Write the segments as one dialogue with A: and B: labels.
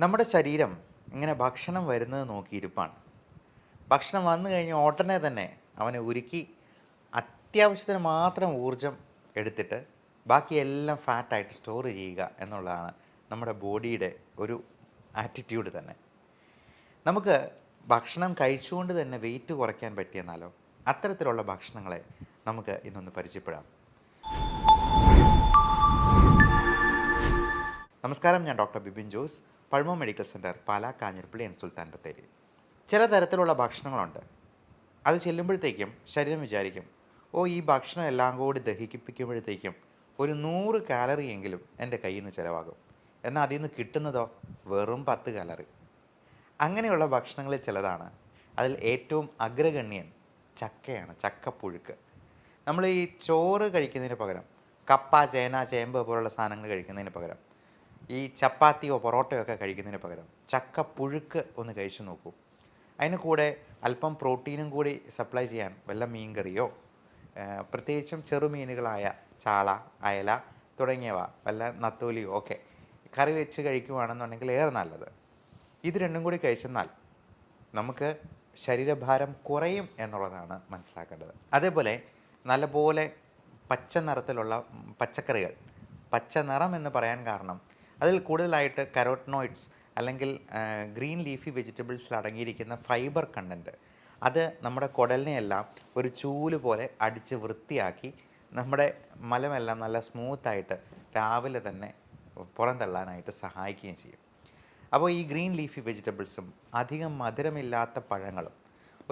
A: നമ്മുടെ ശരീരം ഇങ്ങനെ ഭക്ഷണം വരുന്നത് നോക്കിയിരിപ്പാണ്. ഭക്ഷണം വന്നു കഴിഞ്ഞ് ഉടനെ തന്നെ അവനെ ഉരുക്കി അത്യാവശ്യത്തിന് മാത്രം ഊർജം എടുത്തിട്ട് ബാക്കിയെല്ലാം ഫാറ്റായിട്ട് സ്റ്റോർ ചെയ്യുക എന്നുള്ളതാണ് നമ്മുടെ ബോഡിയുടെ ഒരു ആറ്റിറ്റ്യൂഡ് തന്നെ. നമുക്ക് ഭക്ഷണം കഴിച്ചുകൊണ്ട് തന്നെ വെയിറ്റ് കുറയ്ക്കാൻ പറ്റിയെന്നാലോ? അത്തരത്തിലുള്ള ഭക്ഷണങ്ങളെ നമുക്ക് ഇന്നൊന്ന് പരിചയപ്പെടാം. നമസ്കാരം, ഞാൻ doctor Bibin Jose, pulmo medical centre, Pala, Kanjirappally and Sultan Bathery. ചില തരത്തിലുള്ള ഭക്ഷണങ്ങളുണ്ട്. അത് ചെല്ലുമ്പോഴത്തേക്കും ശരീരം വിചാരിക്കും, ഈ ഭക്ഷണം എല്ലാം കൂടി ദഹിപ്പിക്കുമ്പോഴത്തേക്കും ഒരു 100 കാലറി എങ്കിലും എൻ്റെ കയ്യിൽ നിന്ന് ചിലവാകും. എന്നാൽ അതിൽ നിന്ന് കിട്ടുന്നതോ വെറും 10 കാലറി. അങ്ങനെയുള്ള ഭക്ഷണങ്ങളിൽ ചിലതാണ്. അതിൽ ഏറ്റവും അഗ്രഗണ്യൻ ചക്കയാണ്, ചക്കപ്പുഴുക്ക്. നമ്മൾ ഈ ചോറ് കഴിക്കുന്നതിന് പകരം കപ്പ, ചേന, ചേമ്പ് പോലുള്ള സാധനങ്ങൾ കഴിക്കുന്നതിന് പകരം ഈ ചപ്പാത്തിയോ പൊറോട്ടയോ ഒക്കെ കഴിക്കുന്നതിന് പകരം ചക്കപ്പുഴുക്ക് ഒന്ന് കഴിച്ചു നോക്കൂ. അതിന് കൂടെ അല്പം പ്രോട്ടീനും കൂടി സപ്ലൈ ചെയ്യാൻ വല്ല മീൻകറിയോ, പ്രത്യേകിച്ചും ചെറുമീനുകളായ ചാള, അയല തുടങ്ങിയവ, വല്ല നത്തോലിയോ ഒക്കെ കറി വെച്ച് കഴിക്കുകയാണെന്നുണ്ടെങ്കിൽ ഏറെ നല്ലത്. ഇത് രണ്ടും കൂടി കഴിച്ചെന്നാൽ നമുക്ക് ശരീരഭാരം കുറയും എന്നുള്ളതാണ് മനസ്സിലാക്കേണ്ടത്. അതേപോലെ നല്ലപോലെ പച്ച നിറത്തിലുള്ള പച്ചക്കറികൾ, പച്ച നിറം എന്ന് പറയാൻ കാരണം അതിൽ കൂടുതലായിട്ട് കരോട്ടനോയിഡ്സ് അല്ലെങ്കിൽ ഗ്രീൻ ലീഫി വെജിറ്റബിൾസിൽ അടങ്ങിയിരിക്കുന്ന ഫൈബർ കണ്ടൻറ്റ്, അത് നമ്മുടെ കുടലിനെയെല്ലാം ഒരു ചൂല് പോലെ അടിച്ച് വൃത്തിയാക്കി നമ്മുടെ മലമെല്ലാം നല്ല സ്മൂത്തായിട്ട് രാവിലെ തന്നെ പുറന്തള്ളാനായിട്ട് സഹായിക്കുകയും ചെയ്യും. അപ്പോൾ ഈ ഗ്രീൻ ലീഫി വെജിറ്റബിൾസും അധികം മധുരമില്ലാത്ത പഴങ്ങളും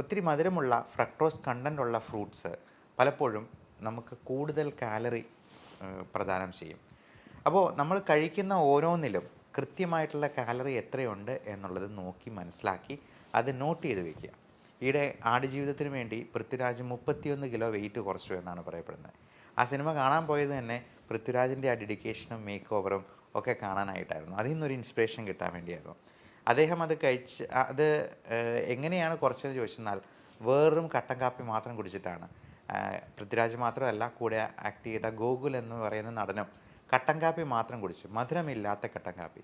A: ഒത്തിരി മധുരമുള്ള ഫ്രക്ടോസ് കണ്ടൻ്റുള്ള ഫ്രൂട്ട്സ് പലപ്പോഴും നമുക്ക് കൂടുതൽ കാലറി പ്രദാനം ചെയ്യും. അപ്പോൾ നമ്മൾ കഴിക്കുന്ന ഓരോന്നിലും കൃത്യമായിട്ടുള്ള കാലറി എത്രയുണ്ട് എന്നുള്ളത് നോക്കി മനസ്സിലാക്കി അത് നോട്ട് ചെയ്ത് വയ്ക്കുക. ഈയിടെ ആടുജീവിതത്തിന് വേണ്ടി പൃഥ്വിരാജ് 31 കിലോ വെയിറ്റ് കുറച്ചു എന്നാണ് പറയപ്പെടുന്നത്. ആ സിനിമ കാണാൻ പോയത് തന്നെ പൃഥ്വിരാജിൻ്റെ ആ ഡെഡിക്കേഷനും മേക്ക് ഓവറും ഒക്കെ കാണാനായിട്ടായിരുന്നു. അതിൽ നിന്നൊരു ഇൻസ്പിറേഷൻ കിട്ടാൻ വേണ്ടിയായിരുന്നു. അദ്ദേഹം അത് അത് എങ്ങനെയാണ് കുറച്ചതെന്ന് ചോദിച്ചെന്നാൽ വേറും കട്ടൻ കാപ്പി മാത്രം കുടിച്ചിട്ടാണ്. പൃഥ്വിരാജ് മാത്രമല്ല, കൂടെ ആക്ട് ചെയ്ത ഗോകുൽ എന്ന് പറയുന്ന നടനും കട്ടൻ കാപ്പി മാത്രം കുടിച്ച്, മധുരമില്ലാത്ത കട്ടൻ കാപ്പി.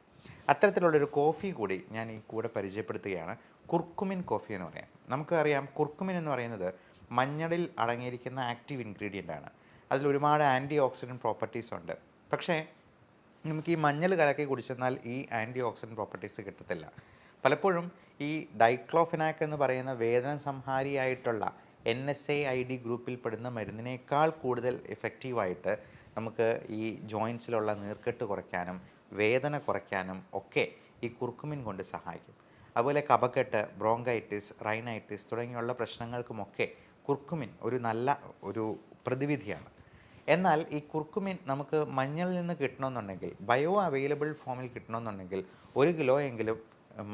A: അത്തരത്തിലുള്ളൊരു കോഫി കൂടി ഞാൻ ഈ കൂടെ പരിചയപ്പെടുത്തുകയാണ്. കുർക്കുമിൻ കോഫി എന്ന് പറയാം. നമുക്കറിയാം, കുർക്കുമിൻ എന്ന് പറയുന്നത് മഞ്ഞളിൽ അടങ്ങിയിരിക്കുന്ന ആക്റ്റീവ് ഇൻഗ്രീഡിയൻ്റ് ആണ്. അതിൽ ഒരുപാട് ആൻറ്റി ഓക്സിഡൻറ്റ് പ്രോപ്പർട്ടീസ് ഉണ്ട്. പക്ഷേ നമുക്ക് ഈ മഞ്ഞൾ കലക്കി കുടിച്ചെന്നാൽ ഈ ആൻറ്റി ഓക്സിഡൻറ്റ് പ്രോപ്പർട്ടീസ് കിട്ടത്തില്ല. പലപ്പോഴും ഈ ഡൈക്ലോഫെനാക്ക് എന്ന് പറയുന്ന വേദന സംഹാരിയായിട്ടുള്ള NSAID ഗ്രൂപ്പിൽ പെടുന്ന മരുന്നിനേക്കാൾ കൂടുതൽ എഫക്റ്റീവായിട്ട് നമുക്ക് ഈ ജോയിൻസിലുള്ള നീർക്കെട്ട് കുറയ്ക്കാനും വേദന കുറയ്ക്കാനും ഒക്കെ ഈ കുർക്കുമിൻ കൊണ്ട് സഹായിക്കും. അതുപോലെ കഫക്കെട്ട്, ബ്രോങ്കൈറ്റിസ്, റൈനൈറ്റിസ് തുടങ്ങിയുള്ള പ്രശ്നങ്ങൾക്കുമൊക്കെ കുർക്കുമിൻ ഒരു നല്ല പ്രതിവിധിയാണ്. എന്നാൽ ഈ കുർക്കുമിൻ നമുക്ക് മഞ്ഞളിൽ നിന്ന് കിട്ടണമെന്നുണ്ടെങ്കിൽ, ബയോ അവൈലബിൾ ഫോമിൽ കിട്ടണമെന്നുണ്ടെങ്കിൽ 1 കിലോ എങ്കിലും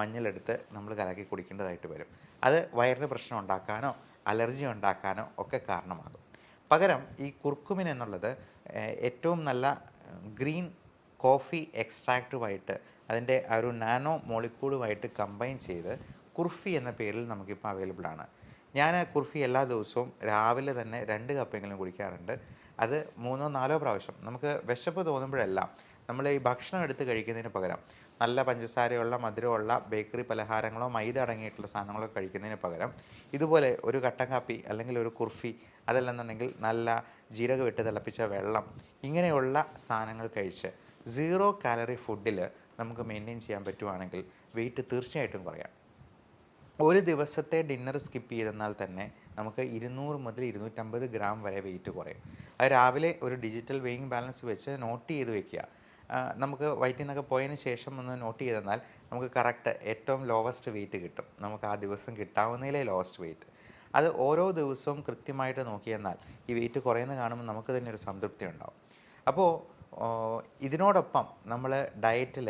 A: മഞ്ഞളെടുത്ത് നമ്മൾ കലക്കി കുടിക്കേണ്ടതായിട്ട് വരും. അത് വയറിന് പ്രശ്നം ഉണ്ടാക്കാനോ അലർജി ഉണ്ടാക്കാനോ ഒക്കെ കാരണമാകും. പകരം ഈ കുർക്കുമിൻ എന്നുള്ളത് ഏറ്റവും നല്ല ഗ്രീൻ കോഫി എക്സ്ട്രാക്റ്റുമായിട്ട്, അതിൻ്റെ ഒരു നാനോ മോളിക്യൂളുമായിട്ട് കമ്പൈൻ ചെയ്ത് കുർഫി എന്ന പേരിൽ നമുക്കിപ്പോൾ അവൈലബിൾ ആണ്. ഞാൻ കുർഫി എല്ലാ ദിവസവും രാവിലെ തന്നെ 2 കപ്പെങ്കിലും കുടിക്കാറുണ്ട്. അത് 3-4 പ്രാവശ്യം. നമുക്ക് വിശപ്പ് തോന്നുമ്പോഴെല്ലാം നമ്മൾ ഈ ഭക്ഷണം എടുത്ത് കഴിക്കുന്നതിന് പകരം നല്ല പഞ്ചസാരയുള്ള, മധുരമുള്ള ബേക്കറി പലഹാരങ്ങളോ മൈദ അടങ്ങിയിട്ടുള്ള സാധനങ്ങളോ കഴിക്കുന്നതിന് പകരം ഇതുപോലെ ഒരു കട്ടൻ കാപ്പി അല്ലെങ്കിൽ ഒരു കുർഫി, അതല്ലെന്നുണ്ടെങ്കിൽ നല്ല ജീരകം ഇട്ട് തിളപ്പിച്ച വെള്ളം, ഇങ്ങനെയുള്ള സാധനങ്ങൾ കഴിച്ച് 0 കാലറി ഫുഡിൽ നമുക്ക് മെയിൻറ്റെയിൻ ചെയ്യാൻ പറ്റുവാണെങ്കിൽ വെയിറ്റ് തീർച്ചയായിട്ടും കുറയാം. ഒരു ദിവസത്തെ ഡിന്നർ സ്കിപ്പ് ചെയ്തെന്നാൽ തന്നെ നമുക്ക് 200 മുതൽ 250 ഗ്രാം വരെ വെയിറ്റ് കുറയും. അത് രാവിലെ ഒരു ഡിജിറ്റൽ വെയിങ് ബാലൻസ് വെച്ച് നോട്ട് ചെയ്ത് വെക്കുക. നമുക്ക് വയറ്റിൽ നിന്നൊക്കെ പോയതിന് ശേഷം ഒന്ന് നോട്ട് ചെയ്തെന്നാൽ നമുക്ക് കറക്റ്റ് ഏറ്റവും ലോവസ്റ്റ് വെയിറ്റ് കിട്ടും. നമുക്ക് ആ ദിവസം കിട്ടാവുന്നതിലെ ലോവസ്റ്റ് വെയിറ്റ്. അത് ഓരോ ദിവസവും കൃത്യമായിട്ട് നോക്കിയെന്നാൽ ഈ വെയിറ്റ് കുറയുന്നത് കാണുമ്പോൾ നമുക്ക് തന്നെ ഒരു സംതൃപ്തി ഉണ്ടാവും. അപ്പോൾ ഇതിനോടൊപ്പം നമ്മൾ ഡയറ്റിൽ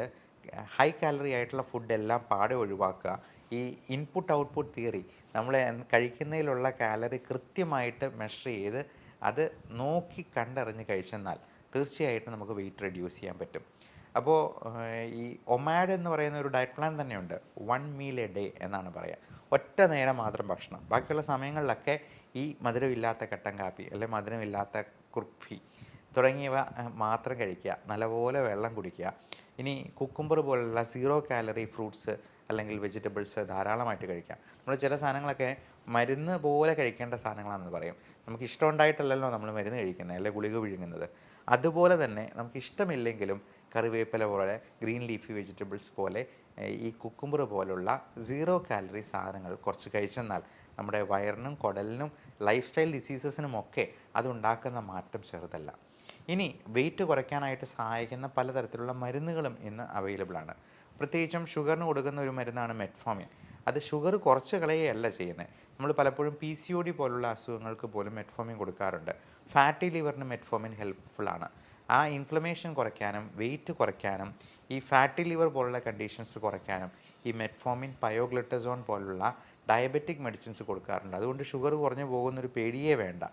A: ഹൈ കാലറി ആയിട്ടുള്ള ഫുഡെല്ലാം പാടെ ഒഴിവാക്കുക. ഈ ഇൻപുട്ട് ഔട്ട്പുട്ട് തിയറി, നമ്മൾ കഴിക്കുന്നതിലുള്ള കാലറി കൃത്യമായിട്ട് മെഷർ ചെയ്ത് അത് നോക്കി കണ്ടറിഞ്ഞ് കഴിച്ചെന്നാൽ തീർച്ചയായിട്ടും നമുക്ക് വെയിറ്റ് റെഡ്യൂസ് ചെയ്യാൻ പറ്റും. അപ്പോൾ ഈ ഒമാഡ് എന്ന് പറയുന്ന ഒരു ഡയറ്റ് പ്ലാൻ തന്നെയുണ്ട്. 1 മീൽ എ ഡേ എന്നാണ് പറയുക. ഒറ്റ നേരം മാത്രം ഭക്ഷണം. ബാക്കിയുള്ള സമയങ്ങളിലൊക്കെ ഈ മധുരമില്ലാത്ത കട്ടൻ കാപ്പി അല്ലെങ്കിൽ മധുരമില്ലാത്ത കുർഫി തുടങ്ങിയവ മാത്രം കഴിക്കുക. നല്ലപോലെ വെള്ളം കുടിക്കുക. ഇനി കുക്കുംബർ പോലുള്ള 0 കാലറി ഫ്രൂട്ട്സ് അല്ലെങ്കിൽ വെജിറ്റബിൾസ് ധാരാളമായിട്ട് കഴിക്കാം. നമ്മൾ ചില സാധനങ്ങളൊക്കെ മരുന്ന് പോലെ കഴിക്കേണ്ട സാധനങ്ങളാണെന്ന് പറയും. നമുക്ക് ഇഷ്ടമുണ്ടായിട്ടല്ലല്ലോ നമ്മൾ മരുന്ന് കഴിക്കുന്നത്, അല്ലെ ഗുളിക വിഴുങ്ങുന്നത്. അതുപോലെ തന്നെ നമുക്ക് ഇഷ്ടമില്ലെങ്കിലും കറിവേപ്പില പോലെ ഗ്രീൻ ലീഫി വെജിറ്റബിൾസ് പോലെ ഈ കുക്കുംബർ പോലുള്ള 0 കാലറി സാധനങ്ങൾ കുറച്ച് കഴിച്ചെന്നാൽ നമ്മുടെ വയറിനും കുടലിനും ലൈഫ് സ്റ്റൈൽ ഡിസീസസിനുമൊക്കെ അതുണ്ടാക്കുന്ന മാറ്റം ചെറുതല്ല. ഇനി വെയിറ്റ് കുറയ്ക്കാനായിട്ട് സഹായിക്കുന്ന പലതരത്തിലുള്ള മരുന്നുകളും ഇന്ന് അവൈലബിൾ ആണ്. പ്രത്യേകിച്ചും ഷുഗറിന് കൊടുക്കുന്ന ഒരു മരുന്നാണ് മെറ്റ്ഫോമിൻ. അത് ഷുഗർ കുറച്ച് കളയുകയല്ല ചെയ്യുന്നത്. നമ്മൾ പലപ്പോഴും PCOD പോലുള്ള അസുഖങ്ങൾക്ക് പോലും മെറ്റ്ഫോമിൻ കൊടുക്കാറുണ്ട്. ഫാറ്റി ലിവറിന് മെറ്റ്ഫോമിൻ ഹെൽപ്ഫുള്ളാണ്. ആ ഇൻഫ്ലമേഷൻ കുറയ്ക്കാനും വെയിറ്റ് കുറയ്ക്കാനും ഈ ഫാറ്റി ലിവർ പോലുള്ള കണ്ടീഷൻസ് കുറയ്ക്കാനും ഈ മെറ്റ്ഫോമിൻ, പയോഗ്ലിറ്റസോൺ പോലുള്ള ഡയബറ്റിക് മെഡിസിൻസ് കൊടുക്കാറുണ്ട്. അതുകൊണ്ട് ഷുഗർ കുറഞ്ഞു പോകുന്നൊരു പേടിയേ വേണ്ട.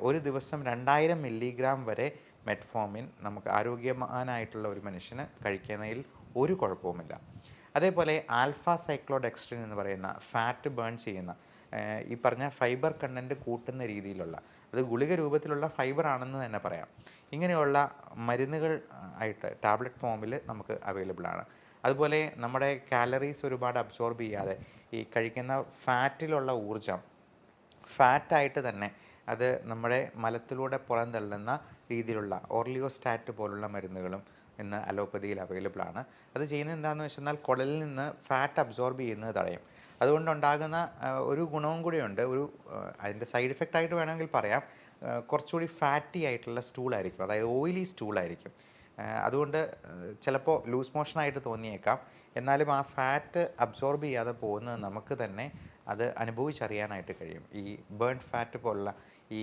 A: ഒരു ദിവസം 2000 മില്ലിഗ്രാം വരെ മെറ്റ്ഫോമിൻ നമുക്ക് ആരോഗ്യവാനായിട്ടുള്ള ഒരു മനുഷ്യന് കഴിക്കുന്നതിൽ ഒരു കുഴപ്പവുമില്ല. അതേപോലെ ആൽഫ സൈക്ലോഡെക്സ്ട്രിൻ എന്ന് പറയുന്ന ഫാറ്റ് ബേൺ ചെയ്യുന്ന ഈ പറഞ്ഞ ഫൈബർ കണ്ടൻറ്റ് കൂട്ടുന്ന രീതിയിലുള്ള, അത് ഗുളിക രൂപത്തിലുള്ള ഫൈബർ ആണെന്ന് തന്നെ പറയാം, ഇങ്ങനെയുള്ള മരുന്നുകൾ ആയിട്ട് ടാബ്ലറ്റ് ഫോമിൽ നമുക്ക് അവൈലബിൾ ആണ്. അതുപോലെ നമ്മുടെ കാലറീസ് ഒരുപാട് അബ്സോർബ് ചെയ്യാതെ ഈ കഴിക്കുന്ന ഫാറ്റിലുള്ള ഊർജം ഫാറ്റായിട്ട് തന്നെ അത് നമ്മുടെ മലത്തിലൂടെ പുറന്തള്ളുന്ന രീതിയിലുള്ള ഓർലിയോസ്റ്റാറ്റ് പോലുള്ള മരുന്നുകളും ഇന്ന് അലോപ്പതിയിൽ അവൈലബിൾ ആണ്. അത് ചെയ്യുന്നത് എന്താണെന്ന് വെച്ചെന്നാൽ കുടലിൽ നിന്ന് ഫാറ്റ് അബ്സോർബ് ചെയ്യുന്നത് തടയും. അതുകൊണ്ടുണ്ടാകുന്ന ഒരു ഗുണവും കൂടിയുണ്ട്. അതിൻ്റെ സൈഡ് ഇഫക്റ്റ് ആയിട്ട് വേണമെങ്കിൽ പറയാം, കുറച്ചുകൂടി ഫാറ്റി ആയിട്ടുള്ള സ്റ്റൂളായിരിക്കും, അതായത് ഓയിലി സ്റ്റൂളായിരിക്കും. അതുകൊണ്ട് ചിലപ്പോൾ ലൂസ് മോഷനായിട്ട് തോന്നിയേക്കാം, എന്നാലും ആ ഫാറ്റ് അബ്സോർബ് ചെയ്യാതെ പോകുന്നത് നമുക്ക് തന്നെ അത് അനുഭവിച്ചറിയാനായിട്ട് കഴിയും. ഈ ബേൺ ഫാറ്റ് പോലുള്ള ഈ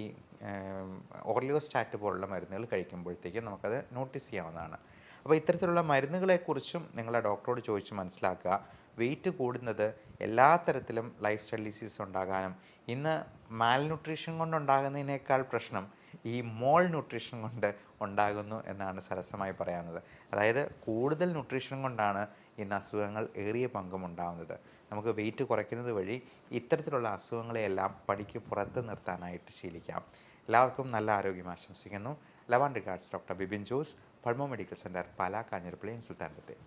A: ഓർലിയോസ്റ്റാറ്റ് പോലുള്ള മരുന്നുകൾ കഴിക്കുമ്പോഴത്തേക്കും നമുക്കത് നോട്ടീസ് ചെയ്യാവുന്നതാണ്. അപ്പോൾ ഇത്തരത്തിലുള്ള മരുന്നുകളെക്കുറിച്ചും നിങ്ങളെ ഡോക്ടറോട് ചോദിച്ച് മനസ്സിലാക്കുക. വെയിറ്റ് കൂടുന്നത് എല്ലാ തരത്തിലും ലൈഫ് സ്റ്റൈൽ ഡിസീസ് ഉണ്ടാകാനും ഇന്ന് മാൽന്യൂട്രീഷൻ കൊണ്ടുണ്ടാകുന്നതിനേക്കാൾ പ്രശ്നം ഈ മോൾ ന്യൂട്രീഷൻ കൊണ്ട് ഉണ്ടാകുന്നു എന്നാണ് സരസമായി പറയാവുന്നത്. അതായത് കൂടുതൽ ന്യൂട്രീഷൻ കൊണ്ടാണ് ഇന്ന് അസുഖങ്ങൾ ഏറിയ പങ്കും ഉണ്ടാകുന്നത്. നമുക്ക് വെയിറ്റ് കുറയ്ക്കുന്നത് വഴി ഇത്തരത്തിലുള്ള അസുഖങ്ങളെയെല്ലാം പടിക്ക് പുറത്ത് നിർത്താനായിട്ട് ശീലിക്കാം. എല്ലാവർക്കും നല്ല ആരോഗ്യം ആശംസിക്കുന്നു. Love and regards, doctor Bibin Jose, pulmo medical centre, Pala, Kanjirappally, Sultan Bathery.